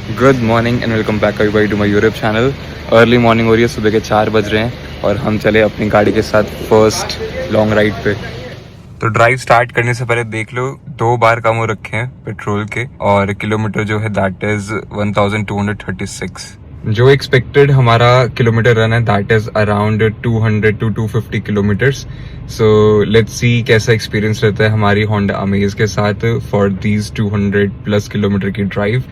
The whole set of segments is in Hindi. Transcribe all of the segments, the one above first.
Good morning and welcome back everybody to my YouTube channel. Early morning हो रही है, सुबह के 4 बज रहे हैं और हम चले अपनी गाड़ी के साथ फर्स्ट लॉन्ग राइड पे। तो ड्राइव स्टार्ट करने से पहले देख लो 2 बार कम हो रखे हैं पेट्रोल के और किलोमीटर जो है दैट इज 1236। जो एक्सपेक्टेड हमारा किलोमीटर रन है that is around 200 to 250 kilometres. So let's see कैसा एक्सपीरियंस रहता है हमारी होंडा अमेज के साथ फॉर दीज 200+ किलोमीटर की drive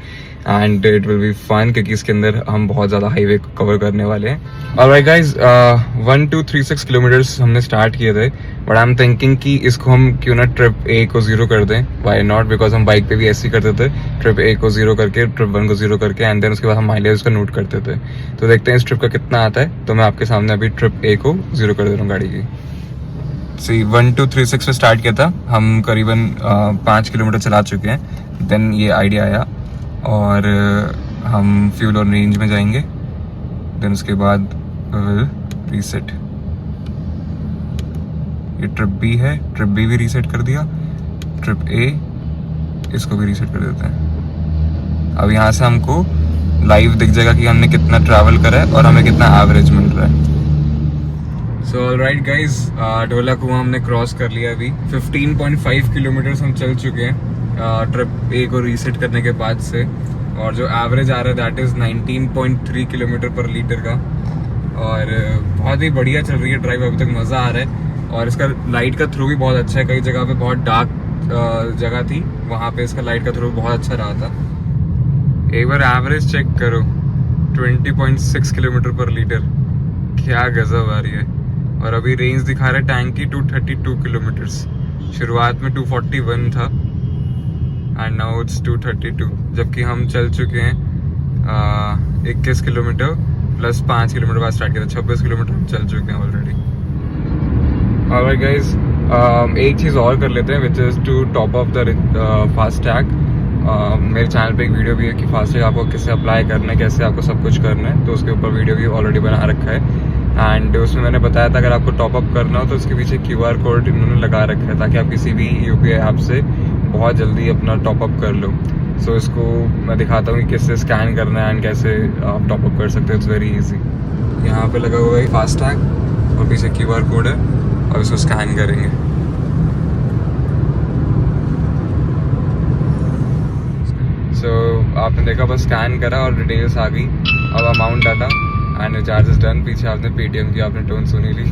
and it will be fun क्योंकि इसके अंदर हम बहुत ज़्यादा हाईवे कवर करने वाले हैं। ऑलराइट गाइज, 1236 किलोमीटर्स हमने स्टार्ट किए थे बट आई एम थिंकिंग कि इसको हम क्यों ना ट्रिप ए को 0 कर दें। वाई नॉट, बिकॉज हम बाइक पे भी ऐसे ही करते थे, ट्रिप ए को 0 करके ट्रिप 1 को 0 करके एंड देन उसके बाद हम माइलेज का नोट करते थे। तो देखते हैं इस ट्रिप का कितना आता है। तो मैं आपके सामने अभी ट्रिप ए को 0 कर दे रहा हूँ गाड़ी की। 1236 पे स्टार्ट किया था, हम करीबन 5 किलोमीटर चला चुके हैं। देन ये आइडिया आया और हम फ्यूल और रेंज में जाएंगे। देन उसके बाद रीसेट। ये ट्रिप बी है, ट्रिप बी भी रीसेट कर दिया। ट्रिप ए इसको भी रीसेट कर देते हैं। अब यहाँ से हमको लाइव दिख जाएगा कि हमने कितना ट्रैवल करा है और हमें कितना एवरेज मिल रहा है। सो ऑलराइट गाइज, ढोला कुआं हमने क्रॉस कर लिया। अभी 15.5 किलोमीटर हम चल चुके हैं ट्रिप ए को रीसेट करने के बाद से, और जो एवरेज आ रहा है दैट इज़ 19.3 किलोमीटर पर लीटर का। और बहुत ही बढ़िया चल रही है ड्राइव, अभी तक मज़ा आ रहा है। और इसका लाइट का थ्रू भी बहुत अच्छा है। कई जगह पे बहुत डार्क जगह थी, वहाँ पे इसका लाइट का थ्रू बहुत अच्छा रहा था। एक बार एवरेज चेक करो, 20.6 किलोमीटर पर लीटर, क्या गजब आ रही है। और अभी रेंज दिखा रहा है टैंक की 232 किलोमीटर्स। शुरुआत में 241 था एंड नाउ इट्स 232, जबकि हम चल चुके हैं 21 किलोमीटर प्लस 5 किलोमीटर बाद स्टार्ट किया था। 26 किलोमीटर हम चल चुके हैं ऑलरेडी। ऑलराइट गाइस, एक चीज़ और कर लेते हैं which is to top up the FASTag. मेरे चैनल पे एक वीडियो भी है कि फास्टैग आपको कैसे अप्लाई करना है, कैसे आपको सब कुछ करना है, तो उसके ऊपर वीडियो भी ऑलरेडी बना रखा है। एंड उसमें मैंने बताया था अगर आपको टॉप अप करना हो तो उसके पीछे QR कोड इन्होंने लगा रखा है ताकि आप किसी भी UPI ऐप से बहुत जल्दी अपना टॉप अप कर लो। सो इसको मैं दिखाता हूँ कि कैसे स्कैन करना है एंड कैसे आप टॉप अप कर सकते हो। It's very easy. यहाँ पे लगा हुआ है फास्टैग और पीछे QR कोड है और इसको स्कैन करेंगे। सो आपने देखा, बस स्कैन करा और डिटेल्स आ गई। अब अमाउंट डाला एंड रिचार्ज इज डन। पीछे आपने पेटीएम की आपने टोन सुनी ली।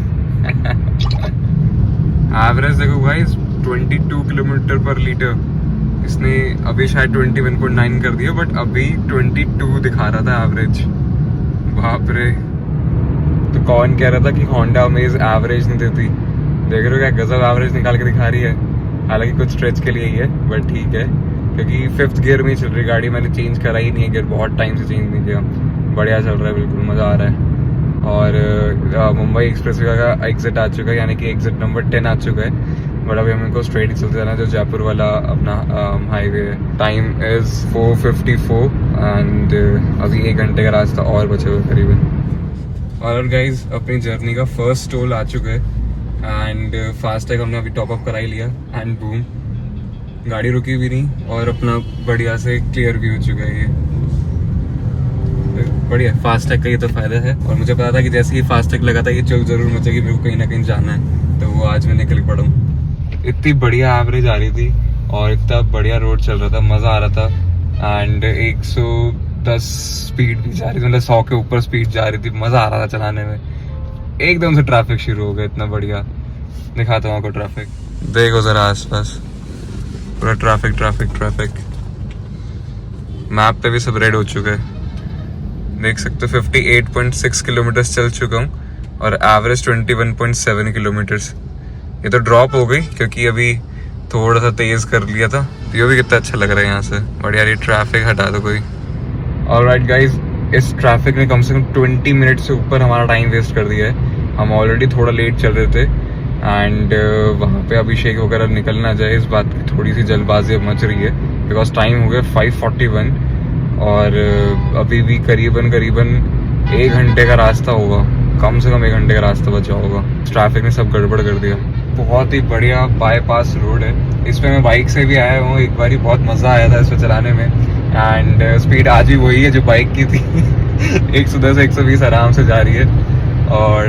एवरेज देखो गाइस, 22 किलोमीटर पर लीटर। इसने अभी शायद 21.9 कर दिया बट अभी 22 दिखा रहा था एवरेज। बाप रे। तो कौन कह रहा था कि होंडा अमेज एवरेज नहीं देती, देख रहे हो क्या गजब एवरेज निकाल के दिखा रही है। हालांकि कुछ स्ट्रेच के लिए ही है बट ठीक है, क्योंकि 5th गियर में ही चल रही गाड़ी। मैंने चेंज करा ही नहीं है गियर, बहुत टाइम से चेंज नहीं किया। बढ़िया चल रहा है, बिल्कुल मज़ा आ रहा है। और मुंबई एक्सप्रेसवे का एग्जिट आ चुका है, यानी कि एग्जिट नंबर 10 आ चुका है। बट अभी हमको स्ट्रेट ही चलते जाना है जो जयपुर वाला अपना हाईवे है। टाइम इज़ 4:54 एंड अभी 1 घंटे का रास्ता और बचे हुए करीबन। और गाइज, अपनी जर्नी का फर्स्ट टोल आ चुका है एंड फास्टैग हमने अभी टॉपअप करा ही लिया एंड बूम, गाड़ी रुकी भी नहीं और अपना बढ़िया से क्लियर भी हो चुका है। ये बढ़िया, फास्टैग का ये तो फायदा है। और मुझे पता था कि जैसे ही फास्टैग लगा था ये चल जरूर मुझे कि मेरे को कहीं ना कहीं जाना है, तो वो आज मैं निकल पड़ा हूँ। इतनी बढ़िया एवरेज आ रही थी और इतना बढ़िया रोड चल रहा था, मज़ा आ रहा था। एंड 110 स्पीड भी जा रही थी, मतलब 100 के ऊपर स्पीड जा रही थी। मज़ा आ रहा था चलाने में। एकदम से ट्रैफिक शुरू हो गया, इतना बढ़िया। दिखाता हूँ आपको ट्रैफिक, देखो ज़रा आसपास, पूरा ट्रैफिक ट्रैफिक ट्रैफिक। मैप पे भी सब रेड हो चुका है, देख सकते हो। 58.6 किलोमीटर्स चल चुका हूँ और एवरेज 21.7 किलोमीटर्स। ये तो ड्रॉप हो गई क्योंकि अभी थोड़ा सा तेज़ कर लिया था। तो ये भी कितना अच्छा लग रहा है यहाँ से, बढ़िया। ये ट्रैफिक हटा दो कोई। ऑलराइट गाइज, इस ट्रैफिक ने कम से कम 20 मिनट से ऊपर हमारा टाइम वेस्ट कर दिया है। हम ऑलरेडी थोड़ा लेट चल रहे थे एंड वहाँ पे अभिषेक वगैरह निकल ना जाए, इस बात की थोड़ी सी जल्दबाजी अब मच रही है बिकॉज टाइम हो गया 5:41 और अभी भी करीबन 1 घंटे का रास्ता होगा, कम से कम 1 घंटे का रास्ता बचा होगा। ट्रैफिक ने सब गड़बड़ कर दिया। बहुत ही बढ़िया बाईपास रोड है। इस पे मैं बाइक से भी आया हूँ एक बार, बहुत मज़ा आया था इस पे चलाने में एंड स्पीड आज भी वही है जो बाइक की थी 110 120 आराम से जा रही है और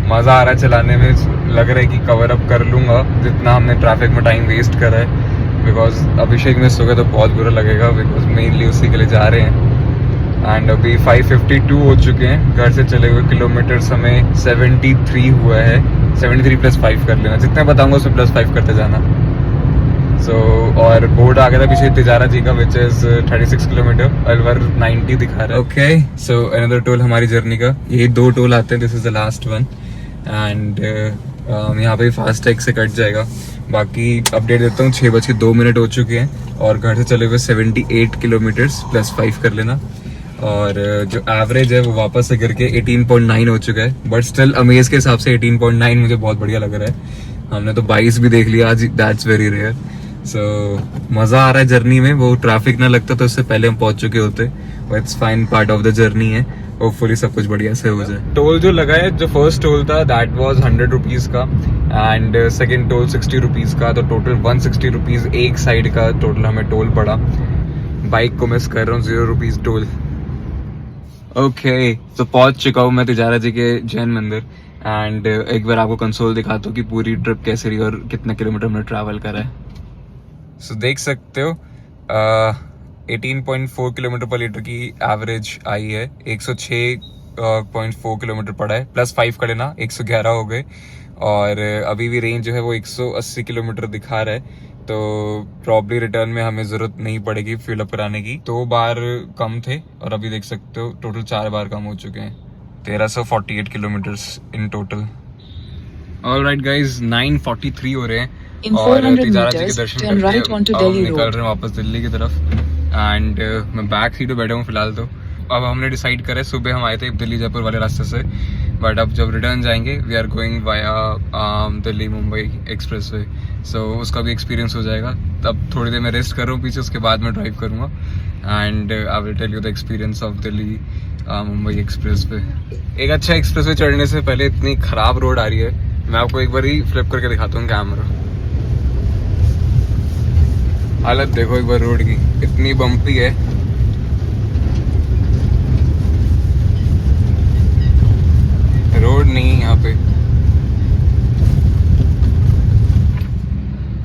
मज़ा आ रहा है चलाने में। लग रहा है कि कवर अप कर लूँगा जितना हमने ट्रैफिक में टाइम वेस्ट करा है, बिकॉज अभिषेक मिस हो गया तो बहुत बुरा लगेगा, बिकॉज मेनली उसी के लिए जा रहे हैं। एंड अभी 5:52 हो चुके हैं, घर से चले हुए किलोमीटर्स हमें 73 हुआ है। 73 + 5 कर लेना, जितने बताऊंगा उसमें +5 करते जाना। और बोर्ड आ गया था पीछे तिजारा जी का, विच इज 36 किलोमीटर, अलवर 90 दिखा रहा है। ओके, सो अनदर टोल हमारी जर्नी का, ये 2 टोल आते हैं, this is the last one. And यहाँ पे फास्टैग से कट जाएगा। बाकी अपडेट देता हूँ, 6:02 हो चुके हैं और घर से चले हुए 78 किलोमीटर्स, +5 कर लेना। और जो एवरेज है वो वापस से करके 18.9 हो चुका है, बट स्टिल अमेज के हिसाब से 18.9 मुझे बहुत बढ़िया लग रहा है। हमने तो 22 भी देख लिया आज, दैट्स वेरी रेयर। सो मज़ा आ रहा है जर्नी में। वो ट्रैफिक ना लगता तो उससे पहले हम पहुंच चुके होते, but it's fine, part of the journey है। होपफुली सब कुछ बढ़िया से हो जाए। टोल जो लगा है, जो फर्स्ट टोल था दैट वाज 100 रुपीज़ का, एंड सेकेंड टोल 60 रुपीज़ का, तो टोटल 160 रुपीज़ एक साइड का टोटल हमें टोल पड़ा। बाइक को मिस कर रहा हूँ, 0 रुपीज़ टोल। ओके, तो पहुंच चुका हूँ मैं तिजारा जी के जैन मंदिर। एंड एक बार आपको कंसोल दिखाता हूँ कि पूरी ट्रिप कैसे रही और कितना किलोमीटर हमने ट्रैवल करा है। सो देख सकते हो 18.4 किलोमीटर पर लीटर की एवरेज आई है। 106.4 किलोमीटर पड़ा है, +5 कर लेना, 111 हो गए। और अभी भी रेंज जो है वो 180 किलोमीटर दिखा रहा है, तो प्रॉब्ली रिटर्न में हमें ज़रूरत नहीं पड़ेगी फ्यूल अप कराने की। 2 बार कम थे और अभी देख सकते हो टोटल 4 बार कम हो चुके हैं। 1348 kilometres in total. Alright guys, 9:43 हो रहे हैं और तिजारा जी के दर्शन करके अब निकल रहे हैं वापस दिल्ली की तरफ। एंड मैं बैक सीट पे बैठा हूँ फिलहाल। तो अब हमने डिसाइड करा है, सुबह हम आए थे दिल्ली जयपुर वाले रास्ते से, बट अब जब रिटर्न जाएंगे we are going via Delhi Mumbai expressway. So उसका भी एक्सपीरियंस हो जाएगा। तब थोड़ी देर मैं रेस्ट कर रहा हूँ पीछे, उसके बाद मैं ड्राइव करूँगा and I will tell you the experience of Delhi Mumbai expressway. एक अच्छा एक्सप्रेसवे चढ़ने से पहले इतनी ख़राब रोड आ रही है, मैं आपको एक बार ही फ्लिप करके दिखाता हूँ कैमरा। हालत देखो एक बार रोड की, इतनी बम्पी है। रोड नहीं यहाँ पे।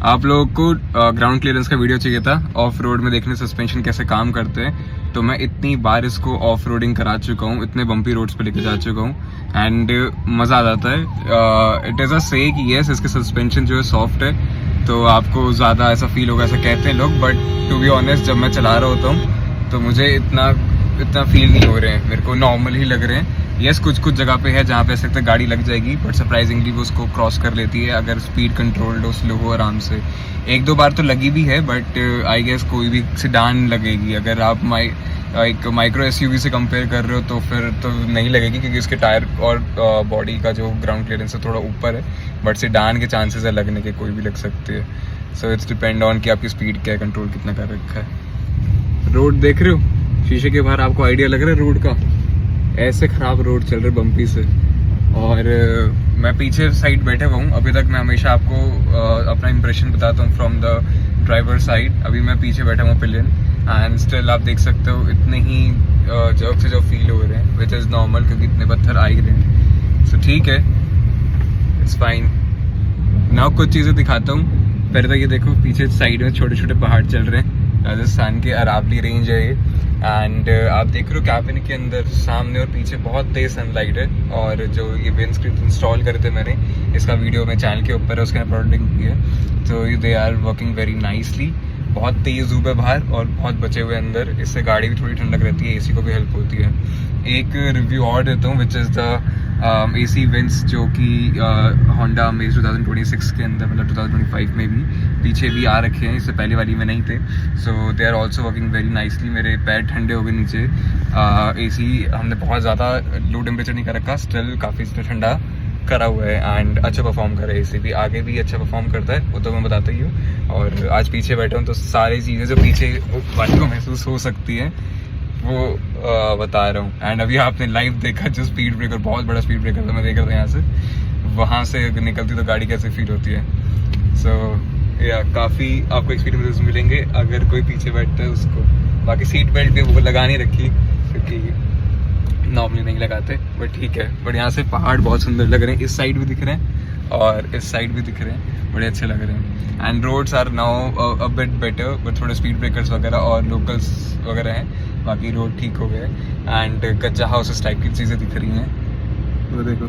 आप लोगों को ग्राउंड क्लियरेंस का वीडियो चाहिए था, ऑफ रोड में देखने सस्पेंशन कैसे काम करते हैं, तो मैं इतनी बार इसको ऑफ रोडिंग करा चुका हूँ, इतने बम्पी रोड्स पे लेके जा चुका हूँ एंड मज़ा आ जाता है। इट इज़ अ से कि यस, इसके सस्पेंशन जो है सॉफ्ट है, तो आपको ज़्यादा ऐसा फील होगा, ऐसा कहते हैं लोग, बट टू बी ऑनेस्ट जब मैं चला रहा होता हूँ तो मुझे इतना फील नहीं हो रहे हैं, मेरे को नॉर्मल ही लग रहे हैं। यस, कुछ जगह पे है जहाँ पे ऐसे गाड़ी लग जाएगी, बट सरप्राइजिंगली वो उसको क्रॉस कर लेती है अगर स्पीड कंट्रोल्ड हो, स्लो हो, आराम से। 1-2 बार तो लगी भी है, बट आई गेस कोई भी सेडान लगेगी। अगर आप एक माइक्रो एसयूवी से कंपेयर कर रहे हो तो फिर तो नहीं लगेगी, क्योंकि उसके टायर और बॉडी का जो ग्राउंड क्लियरेंस है थोड़ा ऊपर है, बट सेडान के चांसेस है लगने के, कोई भी लग सकती है। सो इट्स डिपेंड ऑन कि आपकी स्पीड क्या है, कंट्रोल कितना कर रखा है। रोड देख रहे हो शीशे के बाहर, आपको आइडिया लग रहा है रोड का, ऐसे खराब रोड चल रहे बम्पी से। और मैं पीछे साइड बैठे हुआ हूँ अभी तक। मैं हमेशा आपको अपना इंप्रेशन बताता हूँ फ्रॉम द ड्राइवर साइड। अभी मैं पीछे बैठा हूँ पिलियन, एंड स्टिल आप देख सकते हो इतने ही जर्क से जो फील हो रहे हैं, विच इज़ नॉर्मल, क्योंकि इतने पत्थर आ ही रहे हैं। सो ठीक है, इट्स फाइन। नाउ कुछ चीज़ें दिखाता हूँ। पहले तो ये देखो, पीछे साइड में छोटे छोटे पहाड़ चल रहे हैं, राजस्थान के अरावली रेंज है ये। एंड आप देख रहे हो कैबिन के अंदर सामने और पीछे बहुत तेज सनलाइट है। और जो ये विंडस्क्रीन इंस्टॉल करे थे मैंने, इसका वीडियो मैं चैनल के ऊपर है, उसके अपलोडिंग की है, तो they are working very nicely. बहुत तेज़ धूप है बाहर और बहुत बचे हुए अंदर, इससे गाड़ी भी थोड़ी ठंडक रहती है, एसी को भी हेल्प होती है। एक रिव्यू और देता हूँ, which is the AC winds, जो कि होंडा अमेज 2026 के अंदर, मतलब 2025 में भी पीछे भी आ रखे हैं, इससे पहले वाली में नहीं थे। So they are also working very nicely. मेरे पैर ठंडे हो गए नीचे। AC हमने बहुत ज़्यादा लो टेम्परेचर नहीं कर रखा, स्टिल काफ़ी ठंडा करा हुआ है एंड अच्छा परफॉर्म कर रहा है। AC भी आगे भी अच्छा परफॉर्म करता है, वो तो मैं बताता ही हूँ। और आज पीछे बैठा हूँ तो सारी चीज़ें जो पीछे वाली को महसूस हो सकती है वो बता रहा हूँ। एंड अभी आपने लाइव देखा जो स्पीड ब्रेकर, बहुत बड़ा स्पीड ब्रेकर था, मैं देख रहा था यहाँ से, वहाँ से निकलती तो गाड़ी कैसे फील होती है। सो या काफ़ी आपको एक्सपीरियंस मिलेंगे अगर कोई पीछे बैठता है उसको। बाकी सीट बेल्ट भी वो लगा नहीं रखी क्योंकि नॉर्मली नहीं लगाते, बट ठीक है। बट यहाँ से पहाड़ बहुत सुंदर लग रहे हैं, इस साइड भी दिख रहे हैं और इस साइड भी दिख रहे हैं, बड़े अच्छे लग रहे हैं। And roads are now a bit better, but थोड़े स्पीड ब्रेकर्स वगैरह और लोकल्स वगैरह हैं, बाकी रोड ठीक हो गए। एंड कच्चा हाउसेस टाइप की चीज़ें दिख रही हैं, वो देखो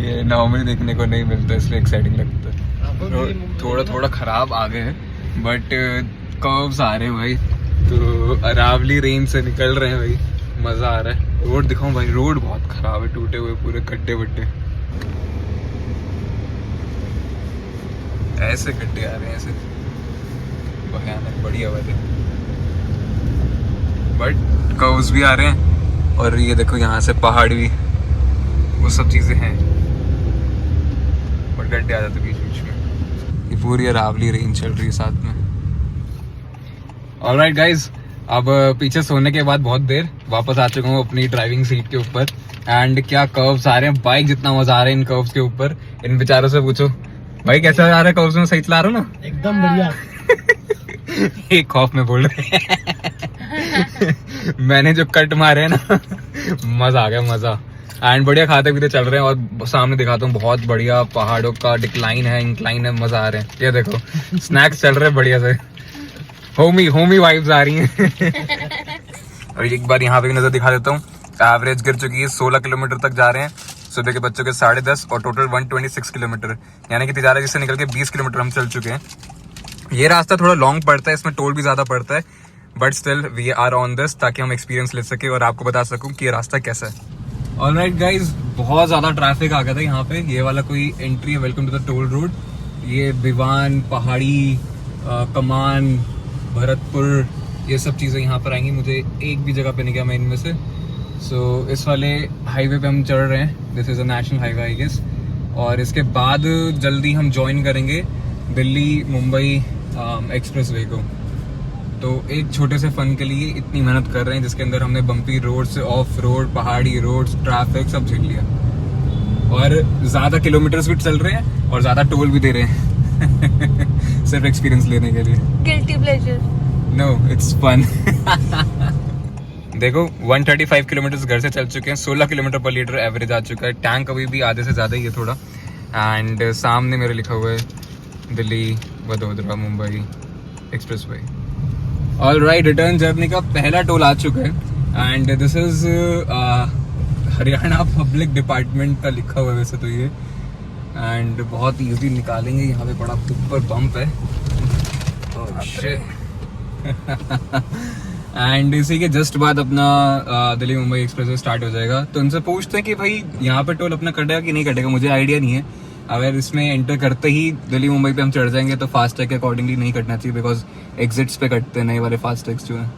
ये नॉर्मली देखने को नहीं मिलता, इसलिए एक्साइटिंग लगता है। रोड थोड़ा थोड़ा ख़राब आगे है, बट कर्व्स आ रहे हैं भाई, तो अरावली रेंज से निकल रहे हैं भाई, मज़ा आ रहा है। रोड दिखाऊं भाई, रोड बहुत ख़राब है, टूटे हुए पूरे गड्ढे वड्ढे, ऐसे गड्ढे आ रहे हैं, ऐसे भयानक, बढ़िया वाले, बट कर्व्स भी आ रहे हैं। और ये देखो यहाँ से पहाड़ भी, वो सब चीज़ें हैं, बट गड्ढे आ जाते बीच बीच में। ये पूरी अरावली रेंज चल रही है साथ में। ऑलराइट गाइज, अब पीछे सोने के बाद बहुत देर वापस आ चुका हूँ अपनी ड्राइविंग सीट के ऊपर। एंड क्या कर्व्स आ रहे हैं, बाइक जितना मजा आ रहा है इन कर्व्स के ऊपर। इन बेचारों से पूछो भाई कैसा आ रहा है कर्व्स में, सही चला रहा हूँ ना? एकदम बढ़िया। एक खौफ में बोल रहे हैं मैंने जो कट मारे हैं ना मजा आ गया, मजा। एंड बढ़िया खाते पीते चल रहे हैं, और सामने दिखाता हूँ बहुत बढ़िया पहाड़ों का डिक्लाइन है, इंक्लाइन है, मजा आ रहे हैं। ये देखो स्नैक्स चल रहे हैं बढ़िया से, होमी वाइब्स आ रही हैं और एक बार यहाँ पे भी नजर दिखा देता हूँ। एवरेज गिर चुकी है, 16 किलोमीटर तक जा रहे हैं, सुबह के बच्चों के 10.5 और टोटल 126 किलोमीटर, यानी कि तिजारा से निकल के 20 किलोमीटर हम चल चुके हैं। ये रास्ता थोड़ा लॉन्ग पड़ता है, इसमें टोल भी ज्यादा पड़ता है, but still we are on this, ताकि हम एक्सपीरियंस ले सके और आपको बता सकूं कि ये रास्ता कैसा है। ऑलराइट गाइज, बहुत ज्यादा ट्रैफिक आ गया था यहाँ पे, ये वाला कोई एंट्री है, welcome to the toll road. ये बिवान, पहाड़ी, कमान, भरतपुर, ये सब चीज़ें यहाँ पर आएंगी। मुझे एक भी जगह पे नहीं गया मैं इनमें से। सो इस वाले हाईवे पे हम चढ़ रहे हैं, this is a national highway I guess, और इसके बाद जल्दी हम ज्वाइन करेंगे दिल्ली मुंबई एक्सप्रेस वे को। तो एक छोटे से फन के लिए इतनी मेहनत कर रहे हैं, जिसके अंदर हमने बम्पी रोड से ऑफ रोड, पहाड़ी रोड, ट्रैफिक सब झेल लिया, और ज़्यादा किलोमीटर्स भी चल रहे हैं और ज़्यादा टोल भी दे रहे हैं सिर्फ एक्सपीरियंस लेने के लिए। Guilty pleasure? No, it's fun. देखो 135 किलोमीटर घर से चल चुके हैं, 16 किलोमीटर पर लीटर एवरेज आ चुका है, टैंक अभी भी आधे से ज़्यादा ही है थोड़ा। एंड सामने मेरे लिखा हुआ है Delhi Vadodara Mumbai express way. Alright, return journey का पहला टोल आ चुका है, and this is Haryana public department का लिखा हुआ है वैसे तो ये, एंड बहुत इजी निकालेंगे। यहाँ पे बड़ा ऊपर बम्प है, oh shit। एंड इसी के जस्ट बाद अपना दिल्ली मुंबई एक्सप्रेस स्टार्ट हो जाएगा। तो उनसे पूछते हैं कि भाई यहाँ पे टोल अपना कटेगा कि नहीं कटेगा, मुझे आइडिया नहीं है। अगर इसमें एंटर करते ही दिल्ली मुंबई पे हम चढ़ जाएंगे तो फास्टैग के अकॉर्डिंगली नहीं कटना चाहिए, बिकॉज एग्जिट्स पे कटते हैं नए वाले फास्टैग्स जो है।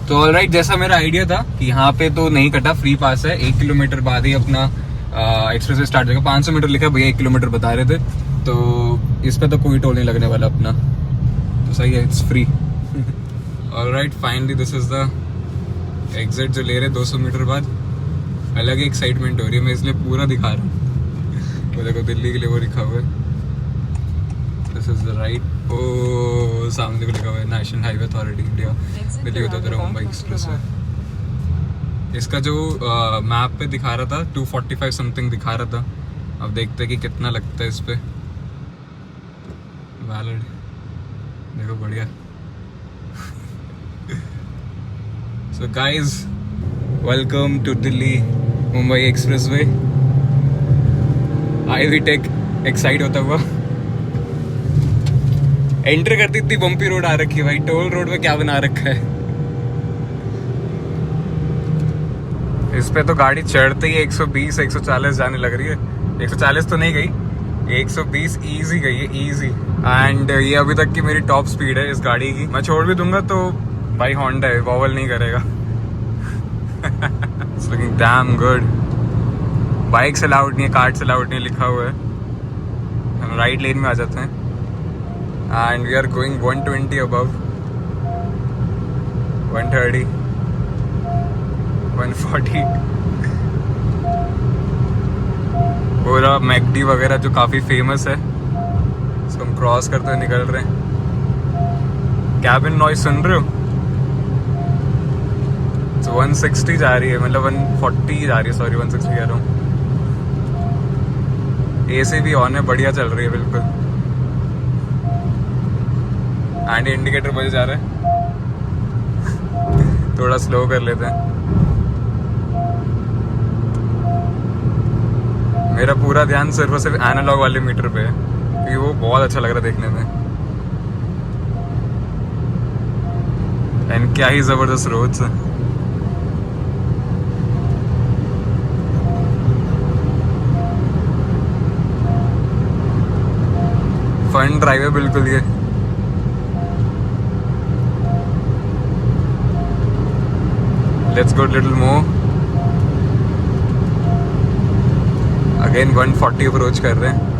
तो ऑलराइट, जैसा मेरा आइडिया था कि यहाँ पे तो नहीं कटा, फ्री पास है, 1 किलोमीटर बाद ही अपना एक्सप्रेस वे स्टार्ट हो जाएगा। 500 मीटर लिखा, भैया 1 किलोमीटर बता रहे थे, तो इस पे तो कोई टोल नहीं लगने वाला अपना, तो सही है, it's free. Alright, finally this is the exit जो ले रहे 200 मीटर बाद। अलग ही एक्साइटमेंट हो रही है, मैं इसलिए पूरा दिखा रहा हूँ। वो देखो दिल्ली के लिए वो लिखा हुआ है, दिस इज द राइट, ओ सामने को लिखा हुआ है national highway authority India Delhi Vadodara Mumbai express way. इसका जो मैप पे दिखा रहा था 245 समथिंग दिखा रहा था, अब देखते हैं कि कितना लगता है इस पे। वैलिड, देखो बढ़िया। So guys, welcome to Delhi Mumbai Expressway। आई भी टेक एक्साइट होता हुआ एंटर करती, इतनी बम्पी रोड आ रखी है भाई, टोल रोड में क्या बना रखा है। इस पे तो गाड़ी चढ़ते ही 120 140 जाने लग रही है। 140 तो नहीं गई, 120 इजी गई है, इजी। एंड ये अभी तक की मेरी टॉप स्पीड है इस गाड़ी की। मैं छोड़ भी दूंगा तो भाई होंडा है, वॉवल नहीं करेगा। It's looking damn good। Bike से अलाउड नहीं है, कार से अलाउड नहीं है लिखा हुआ है। हम राइट लेन में आ जाते हैं, and we are going 120 above, 130, 140। पूरा मैकडी वगैरह जो काफ़ी फेमस है, इसको हम क्रॉस करते हुए निकल रहे हैं। कैबिन नॉइस सुन रहे हो? तो 160 जा रही है, मतलब 140 जा रही है, सॉरी 160 कह रहा हूँ। एसी भी ऑन है, बढ़िया चल रही है बिल्कुल। एंड इंडिकेटर बजे जा रहा है। थोड़ा स्लो कर लेते हैं। मेरा पूरा ध्यान सिर्फ और सिर्फ एनालॉग वाले मीटर पे है क्योंकि वो बहुत अच्छा लग रहा है देखने में। एंड क्या ही जबरदस्त रोड्स है। फन ड्राइव है बिल्कुल ये। Let's go little more. Again 140 approach कर रहे हैं।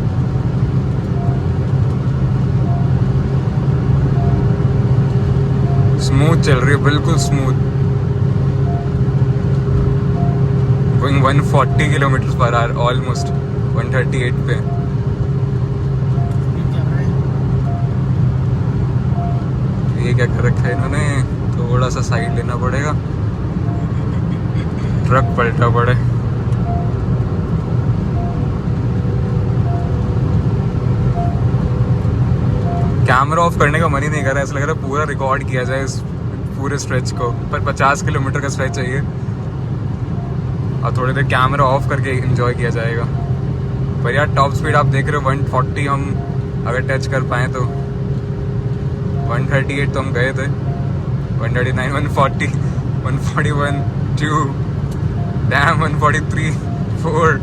स्मूथ चल रही है, बिल्कुल smooth. Going 140 kilometre per hour, almost 138 पे। ये क्या कर रखा है इन्होंने? थोड़ा सा साइड लेना पड़ेगा, ट्रक पलटा पड़े। कैमरा ऑफ करने का मन ही नहीं कर रहा है, ऐसा लग रहा है पूरा रिकॉर्ड किया जाए इस पूरे स्ट्रेच को। पर 50 किलोमीटर का स्ट्रेच चाहिए और थोड़ी देर कैमरा ऑफ करके एंजॉय किया जाएगा। पर यार टॉप स्पीड आप देख रहे हो 140, हम अगर टच कर पाए तो 138 तो हम गए थे, 139, 140, 141, 2, डैम 143, 4।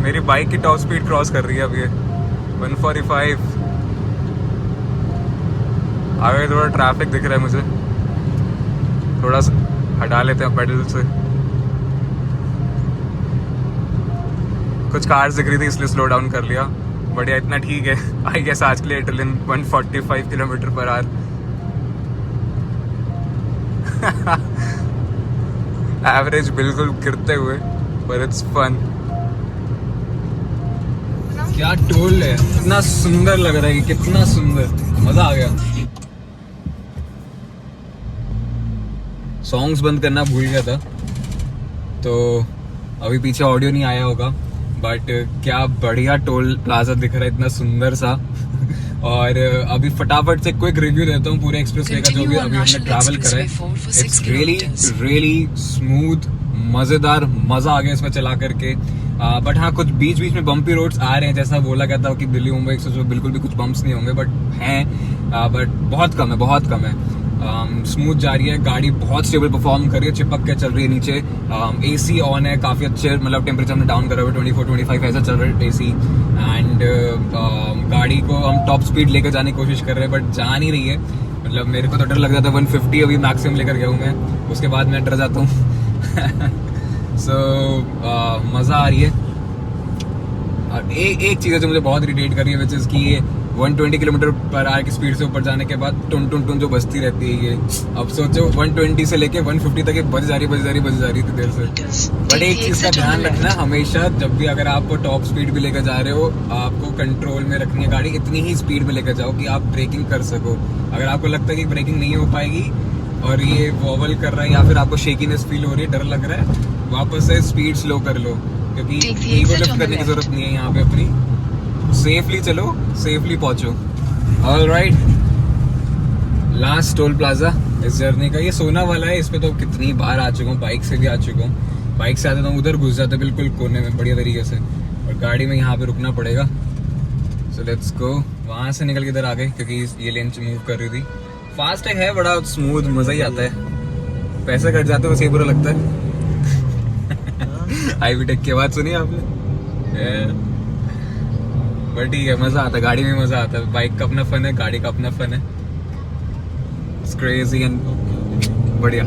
मेरी बाइक की टॉप स्पीड क्रॉस कर रही है अब ये 145। आगे थोड़ा ट्रैफिक दिख रहा है मुझे, थोड़ा सा हटा लेते हैं पेडल से। कुछ कार्स दिख रही थी इसलिए स्लो डाउन कर लिया। बढ़िया, इतना ठीक है। आई गेस आज के लिए Italian 145 kilometre per hour. Average बिल्कुल गिरते हुए, पर इट्स फन। क्या टोल है, इतना सुंदर लग रहा है, कितना सुंदर, मजा आ गया। सॉन्ग्स बंद करना भूल गया था तो अभी पीछे ऑडियो नहीं आया होगा, बट क्या बढ़िया टोल प्लाजा दिख रहा है, इतना सुंदर सा। और अभी फटाफट से क्विक रिव्यू देता हूँ पूरे एक्सप्रेसवे का जो भी अभी हमने ट्रैवल करा है। इट्स रियली स्मूथ, मजेदार, मजा आ गया इसमें चला करके। बट हाँ, कुछ बीच बीच में बम्पी रोड्स आ रहे हैं, जैसा बोला गया था कि दिल्ली मुंबई एक्सप्रेस में बिल्कुल भी कुछ बम्प्स नहीं होंगे, बट हैं, बट बहुत कम है, बहुत कम है। स्मूथ जा रही है गाड़ी, बहुत स्टेबल परफॉर्म कर रही है, चिपक के चल रही है नीचे। एसी ऑन है, काफी अच्छे, मतलब टेम्परेचर हमने डाउन करा हुआ है 24-25 ऐसा चल रहा है एसी। एंड गाड़ी को हम टॉप स्पीड लेकर जाने की कोशिश कर रहे हैं, बट जा नहीं रही है। मतलब मेरे को तो डर लग जाता है 150 अभी मैक्सिमम लेकर गया हूँ मैं, उसके बाद मैं डर जाता हूँ। सो मजा आ रही है। और एक चीज़ है जो मुझे बहुत इरिटेट कर रही है, विच इज कि ये 120 किलोमीटर पर आवर की स्पीड से ऊपर जाने के बाद टुन टुन टुन जो बजती रहती है ये। अब सोचो 120 से लेके 150 तक ये बज जा रही थी देर से। बट एक चीज का ध्यान रखना हमेशा, जब भी अगर आप टॉप स्पीड भी लेकर जा रहे हो, आपको कंट्रोल में रखनी है गाड़ी, इतनी ही स्पीड में लेकर जाओ कि आप ब्रेकिंग कर सको। अगर आपको लगता है कि ब्रेकिंग नहीं हो पाएगी और ये वॉवल कर रहा है या फिर आपको शेकीनेस फील हो रही है, डर लग रहा है, वापस से स्पीड स्लो कर लो, क्योंकि ईगो लिफ्ट करने की जरूरत नहीं है यहाँ पे। अपनी सेफली चलो, सेफली पहुंचो। ऑलराइट, लास्ट टोल प्लाजा इस जर्नी का, ये सोना वाला है। इस पे तो कितनी बार आ चुका हूँ, बाइक से भी आ चुका हूँ। बाइक से आता हूँ उधर घुस जाता बिल्कुल कोने में बढ़िया तरीके से, और गाड़ी में यहाँ पे रुकना पड़ेगा। So let's go. वहां से निकल के इधर आ गए क्योंकि ये लेन मूव कर रही थी। फास्टैग है, बड़ा स्मूथ, मजा ही आता है। पैसे कट जाते हैं बस, ये बुरा लगता है। हाईवीटेक की आवाज सुनी आपने? बट ठीक है, मजा आता है, गाड़ी में मजा आता है। बाइक का अपना फन है, गाड़ी का अपना फन है। इट्स क्रेजी एंड बढ़िया।